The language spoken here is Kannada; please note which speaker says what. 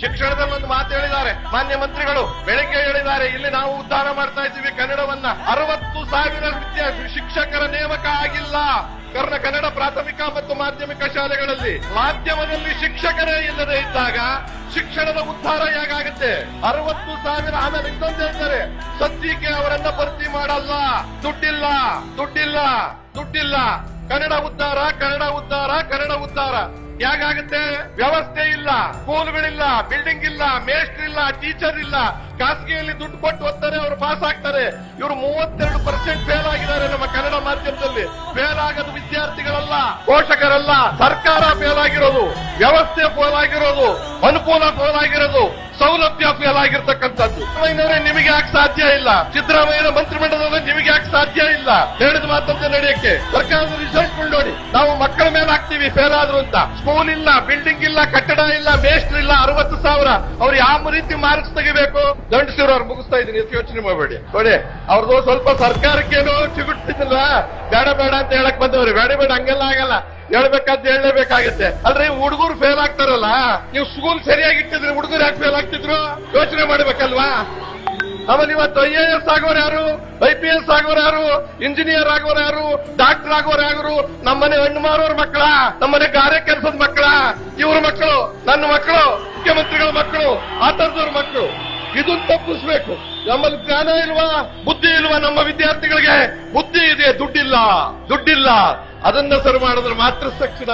Speaker 1: ಶಿಕ್ಷಣದಲ್ಲಿ ಒಂದು ಮಾತು ಹೇಳಿದ್ದಾರೆ ಮಾನ್ಯ ಮಂತ್ರಿಗಳು, ಬೆಳಿಗ್ಗೆ ಹೇಳಿದ್ದಾರೆ, ಇಲ್ಲಿ ನಾವು ಉದ್ಧಾರ ಮಾಡ್ತಾ ಇದ್ದೀವಿ ಕನ್ನಡವನ್ನ. 60,000 ಶಿಕ್ಷಕರ ನೇಮಕ ಆಗಿಲ್ಲ ಕನ್ನಡ ಪ್ರಾಥಮಿಕ ಮತ್ತು ಮಾಧ್ಯಮಿಕ ಶಾಲೆಗಳಲ್ಲಿ. ಮಾಧ್ಯಮದಲ್ಲಿ ಶಿಕ್ಷಕರೇ ಇಲ್ಲದೆ ಇದ್ದಾಗ ಶಿಕ್ಷಣದ ಉದ್ಧಾರ ಹೇಗಾಗುತ್ತೆ? 60,000. ಆಮೇಲೆ ಇನ್ನೊಂದು ಹೇಳ್ತಾರೆ, ಸದ್ಯಕ್ಕೆ ಅವರನ್ನ ಭರ್ತಿ ಮಾಡಲ್ಲ, ದುಡ್ಡಿಲ್ಲ ದುಡ್ಡಿಲ್ಲ ದುಡ್ಡಿಲ್ಲ. ಕನ್ನಡ ಉದ್ಧಾರ ಕನ್ನಡ ಉದ್ಧಾರ ಕನ್ನಡ ಉದ್ಧಾರ ಹೇಗಾಗುತ್ತೆ? ವ್ಯವಸ್ಥೆ ಇಲ್ಲ, ಸ್ಕೂಲ್ಗಳಿಲ್ಲ, ಬಿಲ್ಡಿಂಗ್ ಇಲ್ಲ, ಮೇಸ್ಟ್ರ್ ಇಲ್ಲ, ಟೀಚರ್ ಇಲ್ಲ. ಖಾಸಗಿಯಲ್ಲಿ ದುಡ್ಡು ಕೊಟ್ಟು ಓದ್ತಾರೆ, ಅವರು ಪಾಸ್ ಆಗ್ತಾರೆ. ಇವರು 32% ಫೇಲ್ ಆಗಿದ್ದಾರೆ ನಮ್ಮ ಕನ್ನಡ ಮಾಧ್ಯಮದಲ್ಲಿ. ಫೇಲ್ ಆಗೋದು ವಿದ್ಯಾರ್ಥಿಗಳಲ್ಲ, ಪೋಷಕರಲ್ಲ, ಸರ್ಕಾರ ಫೇಲ್ ಆಗಿರೋದು, ವ್ಯವಸ್ಥೆ ಫೇಲ್ ಆಗಿರೋದು, ಅನುಕೂಲ ಫೇಲ್ ಆಗಿರೋದು, ಸೌಲಭ್ಯ ಫೇಲ್ ಆಗಿರ್ತಕ್ಕಂಥದ್ದು. ನಿಮಗೆ ಯಾಕೆ ಸಾಧ್ಯ ಇಲ್ಲ? ಸಿದ್ದರಾಮಯ್ಯನ ಮಂತ್ರಿಮಂಡಲದಲ್ಲಿ ನಿಮಗೆ ಯಾಕೆ ಸಾಧ್ಯ ಇಲ್ಲ? ಹೇಳಿದ ಮಾತಂತೆ ನಡೆಯಕ್ಕೆ ಸರ್ಕಾರದ ರಿಸಲ್ಟ್ ನೋಡಿ. ನಾವು ಮಕ್ಕಳ ಮೇಲೆ ಹಾಕ್ತೀವಿ ಫೇಲ್ ಆದ್ರು ಅಂತ. ಸ್ಕೂಲ್ ಇಲ್ಲ, ಬಿಲ್ಡಿಂಗ್ ಇಲ್ಲ, ಕಟ್ಟಡ ಇಲ್ಲ, ಮೇಸ್ಟ್ರ್ ಇಲ್ಲ, 60,000. ಅವ್ರು ಯಾವ ರೀತಿ ಮಾರ್ಕ್ಸ್ ತೆಗಿಬೇಕು? ದಂಡಿಸಿರೋ ಅವ್ರು ಮುಗಿಸ್ತಾ ಇದ್ದೀನಿ, ಯೋಚನೆ ಮಾಡಬೇಡಿ. ನೋಡಿ, ಅವ್ರದ್ದು ಸ್ವಲ್ಪ ಸರ್ಕಾರಕ್ಕೇನೋ ಸಿಗುತ್ತಿಲ್ಲ, ಬೇಡ ಬೇಡ ಅಂತ ಹೇಳಕ್ ಬಂದವ್ರಿ. ಬೇಡ ಬೇಡ ಹಂಗೆಲ್ಲ ಆಗಲ್ಲ, ಹೇಳ್ಬೇಕಾದ್ ಹೇಳಲೇಬೇಕಾಗತ್ತೆ. ಅಲ್ರಿ, ಹುಡುಗರು ಫೇಲ್ ಆಗ್ತಾರಲ್ಲ, ನೀವು ಸ್ಕೂಲ್ ಸರಿಯಾಗಿಟ್ಟಿದ್ರೆ ಹುಡುಗರು ಯಾಕೆ ಫೇಲ್ ಆಗ್ತಿದ್ರು? ಯೋಚನೆ ಮಾಡ್ಬೇಕಲ್ವಾ? ಆಮೇಲೆ ಇವತ್ತು IAS ಆಗೋರು ಯಾರು, IPS ಆಗೋರು ಯಾರು, ಇಂಜಿನಿಯರ್ ಆಗೋರು ಯಾರು, ಡಾಕ್ಟರ್ ಆಗೋರು ಯಾರು? ನಮ್ಮನೆ ಹಣ್ಣು ಮಾರೋರ್ ಮಕ್ಕಳ, ನಮ್ಮನೆ ಗಾರೆ ಕೆಲಸದ ಮಕ್ಕಳ, ಇವ್ರ ಮಕ್ಕಳು, ನನ್ನ ಮಕ್ಕಳು, ಮುಖ್ಯಮಂತ್ರಿಗಳ ಮಕ್ಕಳು, ಆತರದವ್ರ ಮಕ್ಕಳು. ಇದನ್ನ ತಪ್ಪಿಸ್ಬೇಕು. ನಮ್ಮಲ್ಲಿ ಜ್ಞಾನ ಇಲ್ವಾ, ಬುದ್ಧಿ ಇಲ್ವಾ? ನಮ್ಮ ವಿದ್ಯಾರ್ಥಿಗಳಿಗೆ ಬುದ್ಧಿ ಇದೆ, ದುಡ್ಡಿಲ್ಲ ದುಡ್ಡಿಲ್ಲ. ಅದನ್ನ ಸರಿ ಮಾಡಿದ್ರೆ ಮಾತ್ರ ತಕ್ಷಣ